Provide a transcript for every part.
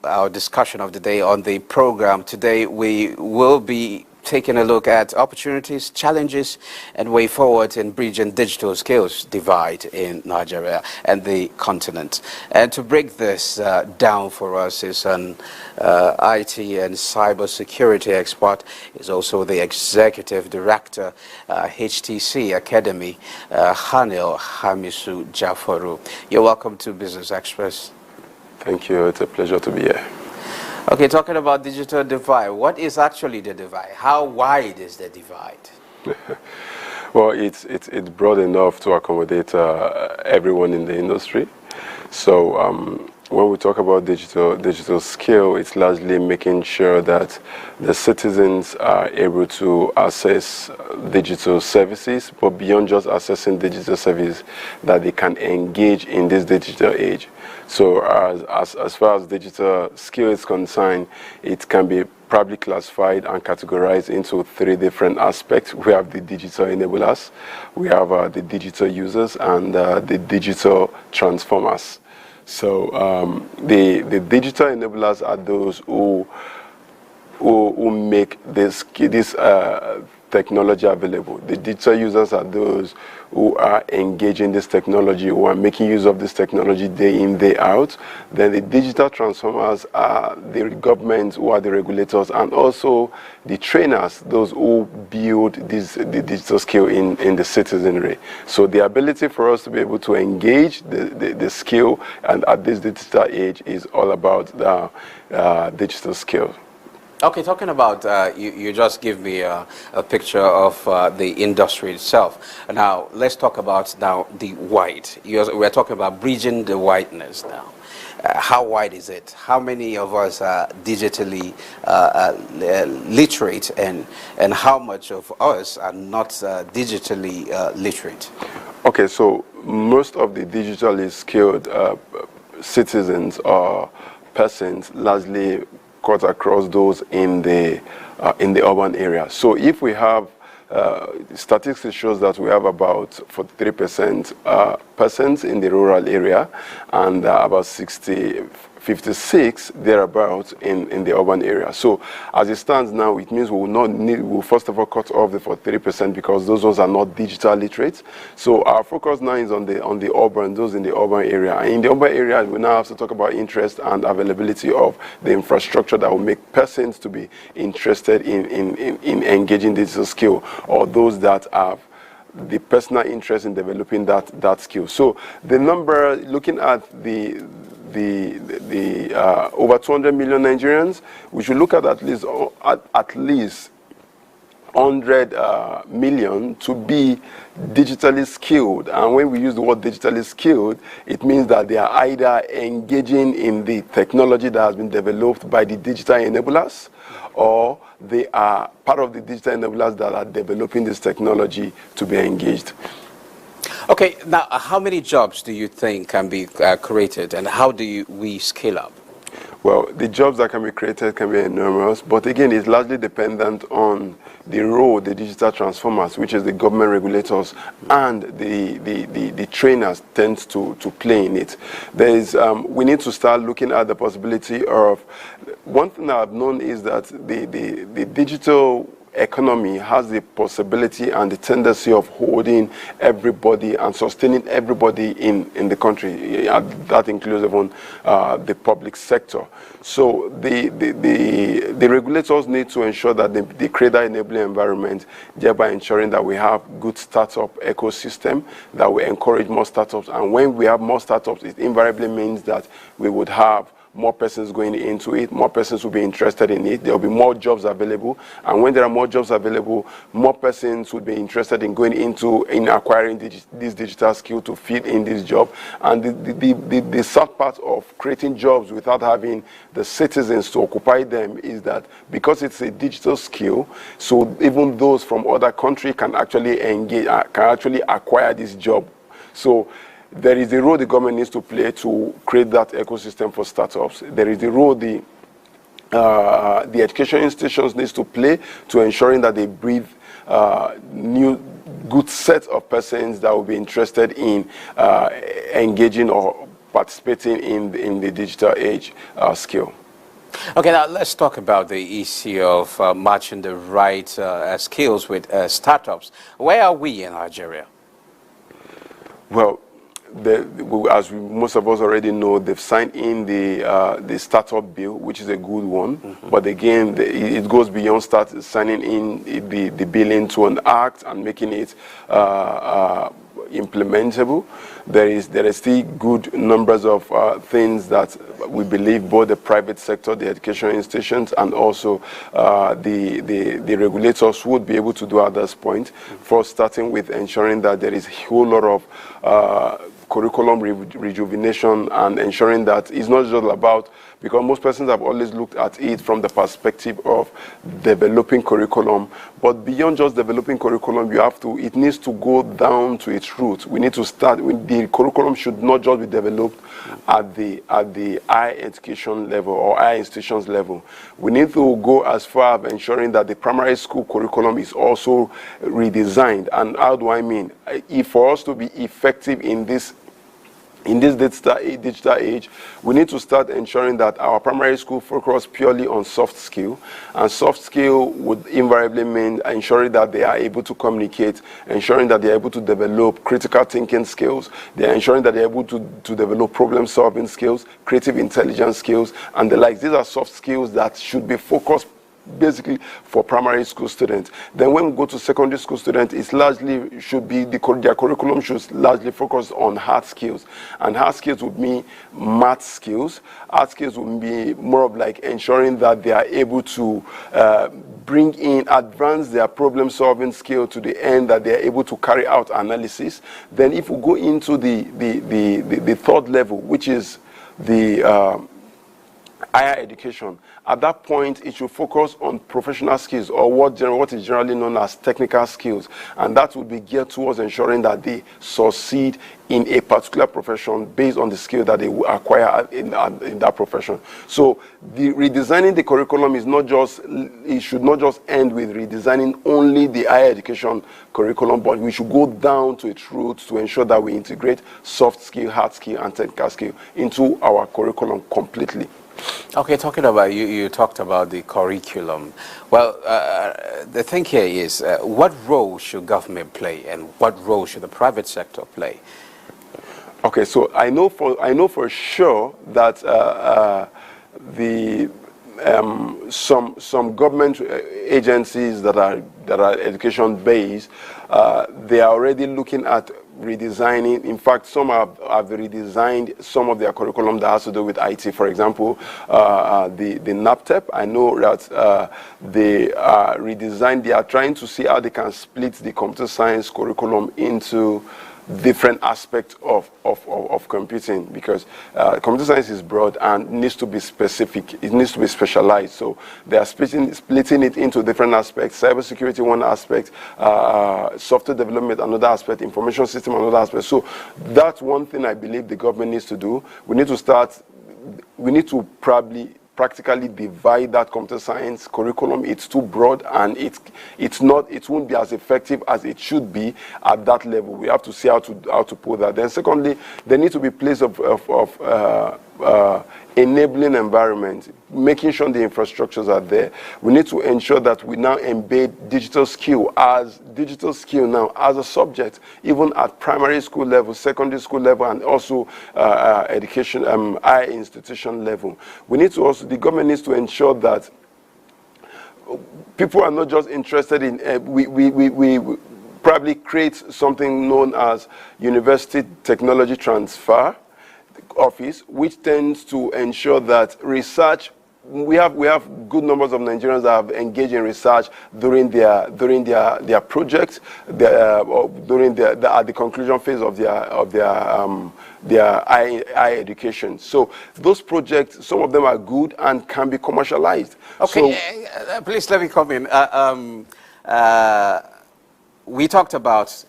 our discussion of the day on the program. Today we will be taking a look at opportunities, challenges, and way forward in bridging digital skills divide in Nigeria and the continent. And to break this down for us is an IT and cybersecurity expert. Is also the executive director, HTC Academy, Hanniel Jafaru. You're welcome to Business Express. Thank you. It's a pleasure to be here. Okay, talking about digital divide, what is actually the divide? How wide is the divide? Well, it's broad enough to accommodate everyone in the industry. So when we talk about digital skill, it's largely making sure that the citizens are able to access digital services, but beyond just accessing digital services, that they can engage in this digital age. So as far as digital skill is concerned, it can be probably classified and categorized into three different aspects. We have the digital enablers, we have the digital users, and the digital transformers. So the digital enablers are those who make this technology available. The digital users are those who are engaging this technology, who are making use of this technology day in, day out. Then the digital transformers are the government, who are the regulators, and also the trainers, those who build the digital skill in the citizenry. So the ability for us to be able to engage the skill and at this digital age is all about the digital skill. Okay, talking about, you just give me a picture of the industry itself. Now, let's talk about now the wide. We're talking about bridging the wideness now. How wide is it? How many of us are digitally literate, and how much of us are not digitally literate? Okay, so most of the digitally skilled citizens or persons largely cut across those in the urban area. So if we have statistics shows that we have about 43% persons in the rural area and about 56 thereabouts in the urban area. So as it stands now, it means we'll first of all cut off the 43% because those ones are not digital literate. So our focus now is on the urban, those in the urban area. And in the urban area, we now have to talk about interest and availability of the infrastructure that will make persons to be interested in engaging digital skill, or those that have the personal interest in developing that skill. So the number, looking at the over 200 million Nigerians, we should look at least 100 million to be digitally skilled. And when we use the word digitally skilled, it means that they are either engaging in the technology that has been developed by the digital enablers, or they are part of the digital enablers that are developing this technology to be engaged. Okay, now how many jobs do you think can be created, and how do we scale up? Well, the jobs that can be created can be enormous, but again, it's largely dependent on the role the digital transformers, which is the government regulators and the trainers, tend to play in it. We need to start looking at the possibility of, one thing I've known is that the digital economy has the possibility and the tendency of holding everybody and sustaining everybody in the country. That includes even the public sector. So the regulators need to ensure that they create that enabling environment, thereby ensuring that we have good startup ecosystem that will encourage more startups. And when we have more startups, it invariably means that we would have more persons going into it, more persons will be interested in it, there will be more jobs available, and when there are more jobs available, more persons would be interested in going in acquiring this digital skill to fit in this job. And the sad part of creating jobs without having the citizens to occupy them is that because it's a digital skill, so even those from other countries can actually engage, can actually acquire this job. So there is a role the government needs to play to create that ecosystem for startups. There is a role the education institutions needs to play to ensuring that they breed new good set of persons that will be interested in engaging or participating in the digital age skill. Okay, now let's talk about the issue of matching the right skills with startups. Where are we in Nigeria? Well, as most of us already know, they've signed in the startup bill, which is a good one. Mm-hmm. But again, it goes beyond signing in the bill into an act and making it implementable. There is still good numbers of things that we believe both the private sector, the education institutions, and also the regulators would be able to do at this point. For starting with ensuring that there is a whole lot of curriculum rejuvenation and ensuring that it's not just about, because most persons have always looked at it from the perspective of developing curriculum, but beyond just developing curriculum, it needs to go down to its roots. We need to start with the curriculum should not just be developed at the higher education level or higher institutions level. We need to go as far as ensuring that the primary school curriculum is also redesigned. And how do I mean? For us to be effective in this digital age, we need to start ensuring that our primary school focus purely on soft skill. And soft skill would invariably mean ensuring that they are able to communicate, ensuring that they are able to develop critical thinking skills, they are ensuring that they are able to develop problem-solving skills, creative intelligence skills, and the like. These are soft skills that should be focused basically for primary school students. Then when we go to secondary school students, it's largely should be their curriculum should largely focus on hard skills, and hard skills would mean math skills. Hard skills would be more of like ensuring that they are able to advance their problem-solving skill to the end that they are able to carry out analysis. Then if we go into the third level, which is the higher education, at that point it should focus on professional skills, or what is generally known as technical skills, and that will be geared towards ensuring that they succeed in a particular profession based on the skill that they acquire in that profession. So redesigning the curriculum should not just end with redesigning only the higher education curriculum, but we should go down to its roots to ensure that we integrate soft skill, hard skill, and technical skill into our curriculum completely. Okay, talking about, you talked about the curriculum. Well, the thing here is, what role should government play and what role should the private sector play? Okay, so I know for sure that some government agencies that are education based, they are already looking at redesigning. In fact, some have redesigned some of their curriculum that has to do with IT. For example, the NAPTEP, I know that they redesigned. They are trying to see how they can split the computer science curriculum into different aspects of computing, because computer science is broad and needs to be specific. It needs to be specialized. So they are splitting it into different aspects. Cybersecurity, one aspect, software development, another aspect, information system, another aspect. So that's one thing I believe the government needs to do. We need to practically divide that computer science curriculum. It's too broad, and it won't be as effective as it should be at that level. We have to see how to pull that. Then secondly, there needs to be place of enabling environment, making sure the infrastructures are there. We need to ensure that we now embed digital skill now as a subject, even at primary school level, secondary school level, and also education, higher institution level. The government needs to ensure that people are not just interested in, we probably create something known as University Technology Transfer Office, which tends to ensure that research, we have good numbers of Nigerians that have engaged in research during their project, at the conclusion phase of their high education. So those projects, some of them are good and can be commercialized. Okay, so, please let me come in. We talked about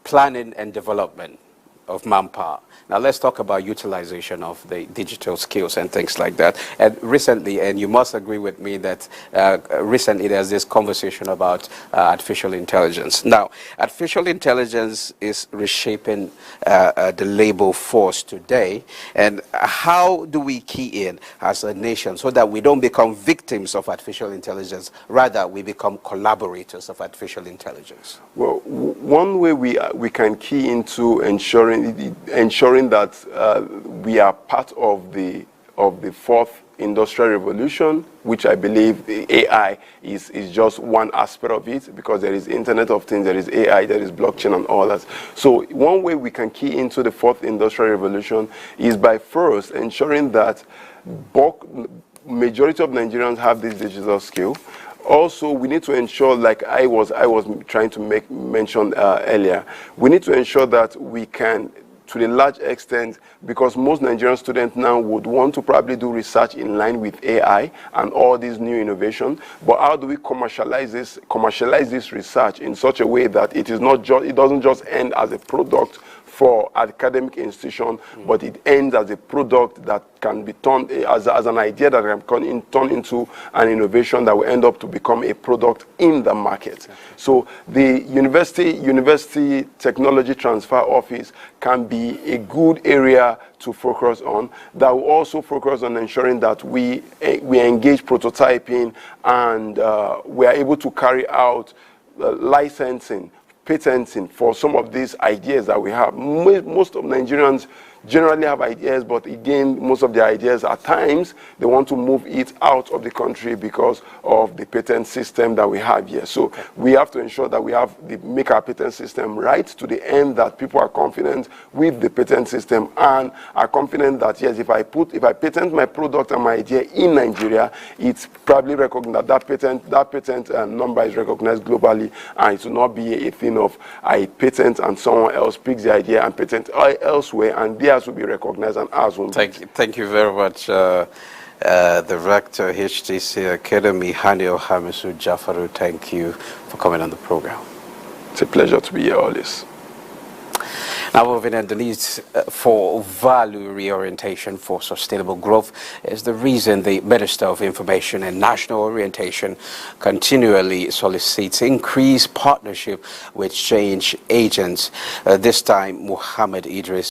planning and development. of manpower. Now let's talk about utilization of the digital skills and things like that. And recently, and you must agree with me that recently there's this conversation about artificial intelligence. Now, artificial intelligence is reshaping the labor force today. And how do we key in as a nation so that we don't become victims of artificial intelligence, rather we become collaborators of artificial intelligence? Well, one way we can key into ensuring that we are part of the fourth industrial revolution, which I believe the AI is just one aspect of it, because there is Internet of Things, there is AI, there is blockchain and all that. So one way we can key into the fourth industrial revolution is by first ensuring that majority of Nigerians have this digital skill. Also, we need to ensure, like I was trying to mention earlier, we need to ensure that we can, to a large extent, because most Nigerian students now would want to probably do research in line with AI and all these new innovations. But how do we commercialize this research in such a way that it doesn't just end as a product for academic institution, but it ends as a product that can be turned as an idea that can turn into an innovation that will end up to become a product in the market. So the university technology transfer office can be a good area to focus on, that will also focus on ensuring that we engage prototyping and we are able to carry out licensing, patenting for some of these ideas that we have. Most of Nigerians generally have ideas, but again, most of the ideas at times, they want to move it out of the country because of the patent system that we have here. So we have to ensure that make our patent system right to the end that people are confident with the patent system and are confident that, yes, if I patent my product and my idea in Nigeria, it's probably recognized, that patent number is recognized globally, and it will not be a thing of I patent and someone else picks the idea and patent elsewhere, and theirs will be recognized and ours won't be. Thank you very much, the Rector, HTC Academy, Hanniel Jafaru. Thank you for coming on the program. It's a pleasure to be here always. Now, moving on, the need for value reorientation for sustainable growth is the reason the Minister of Information and National Orientation continually solicits increased partnership with change agents. This time, Muhammad Idris